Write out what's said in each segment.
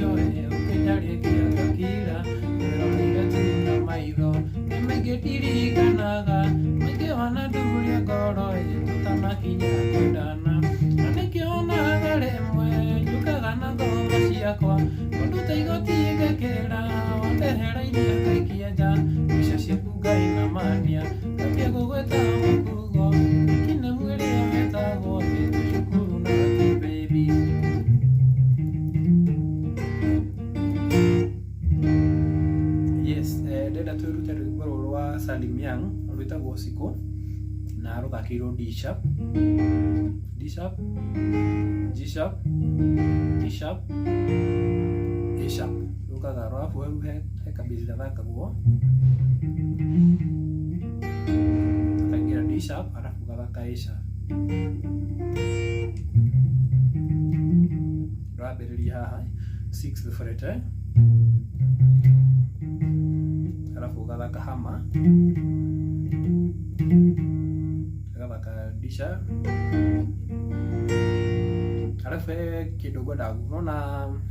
yo ukenyarekia kakira weroreire tu na maitho nimegĩtirikanaga maingĩ wanandũria ngoro tũtanakinya kwendana na nĩkĩonaga rĩmwe njũkaga na ngoma ciakwa ũndũ ta igoti ngakĩra wandehereirie ngaikia nja mbica ciaku Ngai na mania ngambia gũgwĩta mũkugo ikinĩ mwĩrĩ metagwo cukuru na baby. Yes, ndĩrenda twĩrute rwĩmbo rũrũ wa Salim Young rwĩtagwo Siko na rũthakĩirwo D sharp, D sharp, G sharp, D sharp, A sharp. Rũkaga rwabu hau he kabĩci gathakagwo tũkaingĩra D sharp arabu gathaka A sharp. Rwambĩrĩria haha 6th fret arabu gathaka hammer gathaka D sharp arabu kĩndũ ngwendaga nona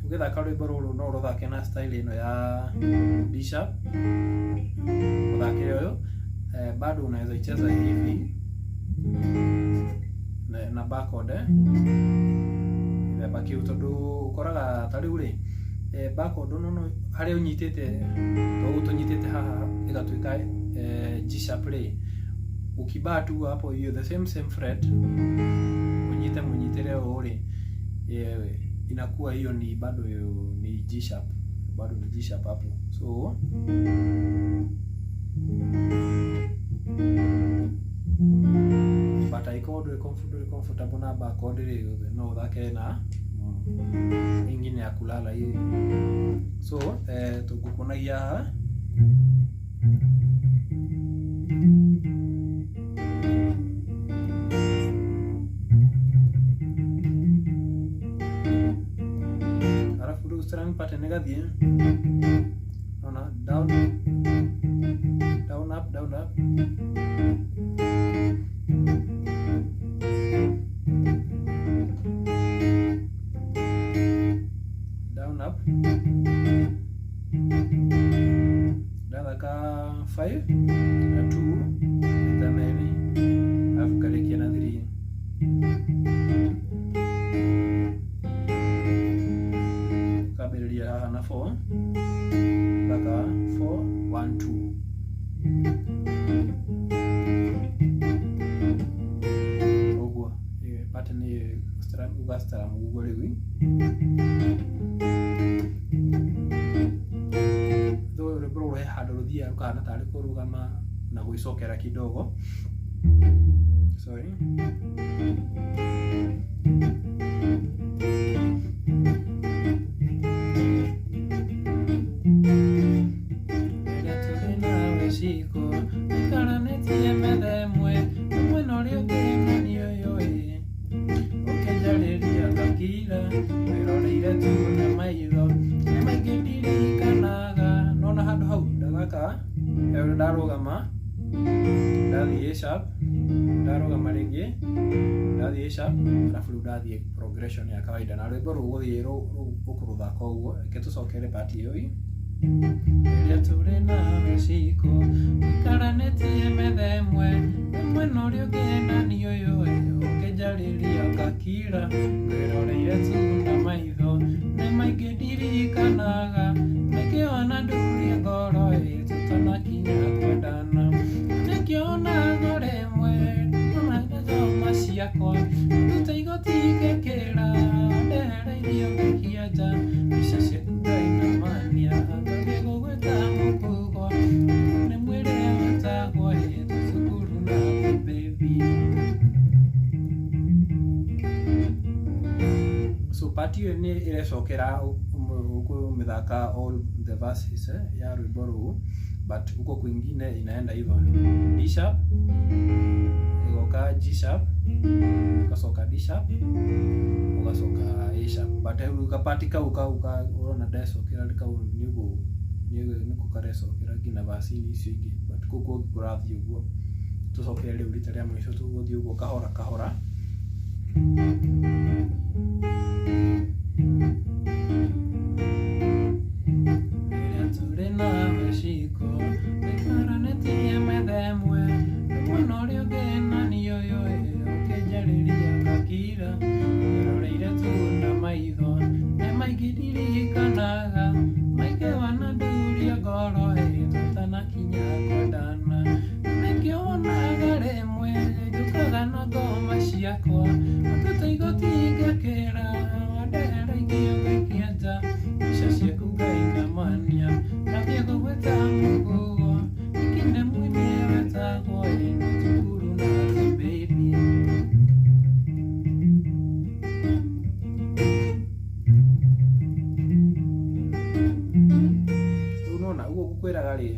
ũgĩthaka rwĩmbo rũrũ no rũthake na style ĩno ya D sharp ũthakĩre ũyũ bado unaweza icheza hivi na backward gĩthemba kĩu tondũ ũkoraga ta rĩu rĩ backward no harĩa ũnyitĩte tũnyitĩte haha ĩgatuĩka G sharp rĩ ukibaa tu hapo hiyo the same fret munyitire ũũ rĩ inakuwa hiyo ni bado ni G sharp, bado ni G sharp hapo. So but I called comfortable na backward no thake na ingine ya kulala hii. So tukukunagia haha sekarang pada negatif ya. Down, down up, down up. Down up. Dan laka 5, 2, kita maybe have kali kian adri. Kabel hana 4, laka 4, 1, 2. Ogwa, pattern ni ugasta mugwa lewi. Hadorodhia ukana tari kurugama na kuisokera kidogo. Sorry. Darogama dadi A sharp, darogama lenge dadi A sharp, alafu dadi progression ya kawaida na rwimbo rũu rũthĩrwo ũkũrũthaka ũguo reke tũcokere part ĩyo rĩrĩa tũrĩ nawe ciko ikaranĩtie metha ĩmwe mwena ũrĩa ũngĩ na niĩ ũyũ ũkĩnjarĩria ngakira ngwĩroreire tu na maitho nĩ maingĩ ndirikanaga maingĩ wananduria ngoro tũtanakinya kwendana nĩkĩonaga rĩmwe ona ciakwa nduta igoti ngĩkĩra ndehereirio ngaikia nja mbica ciaku Ngai na mania ngambia gũgwĩta mũkugo nĩ mwĩrĩ wĩtagwo cukuru na baby. So part hiyo ni irecokera umethaka all the verses ya rwimbo rũu, but huko kwingine inaenda hivyo D sharp igoka G sharp ukasoka D sharp ukasoka A sharp, but ukapatika ukaona ndecokera niko karecokera ngina vasini icio ingĩ, but kuko kũrathiĩ ũguo tũcokere rĩu rita rĩa mũico tũgũthiĩ ũguo kahora kahora. onaga maige wanaduria ngoro tutanakinya kwendana nĩkĩo wonaga rĩmwe njũkaga na ngoma ciakwa matũtũigo tingĩkĩra wandehera ingĩ ngaikia nja mbica ciaku ngainamania ngathiĩ gũgwĩta mũkũgwa ikinĩ mwĩnĩ wetagwo thukuru na thĩ baby. Gukwiraga ri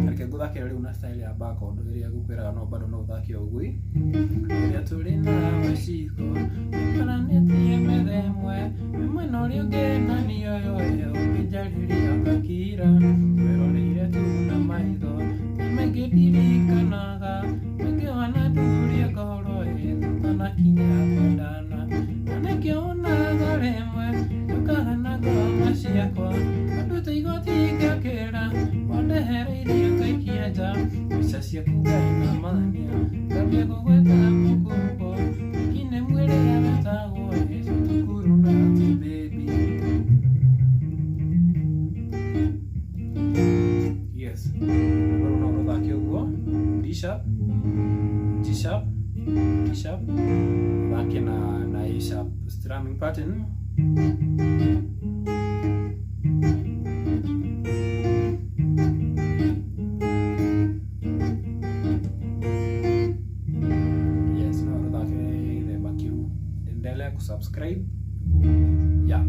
reke nguthakira riu na style ya background iria gukwiraga no bado no uthake ogui iria turi na maciko kana netie meremwe mwena uria ungena niyo yo ukijariria kakira werorire tu na maitho mengidirikanaga mengi wanaduria ngoro tutanakinya kwendana nanĩkĩonaga rĩmwe njũkaga na ngoma ciakwa matũtũigo tingĩkĩra wandehera irio ngaikia nja mbica ciaku ngainamania ngambia gũgwĩta mũkũngũ ikinĩ mwĩrĩ wetagwo thukuru na thĩ baby. Yes, no ũthake ũguo D sharp, G sharp, D sharp, thake na A sharp strumming pattern. Yes, no thake the back you endelea kusubscribe. Yeah.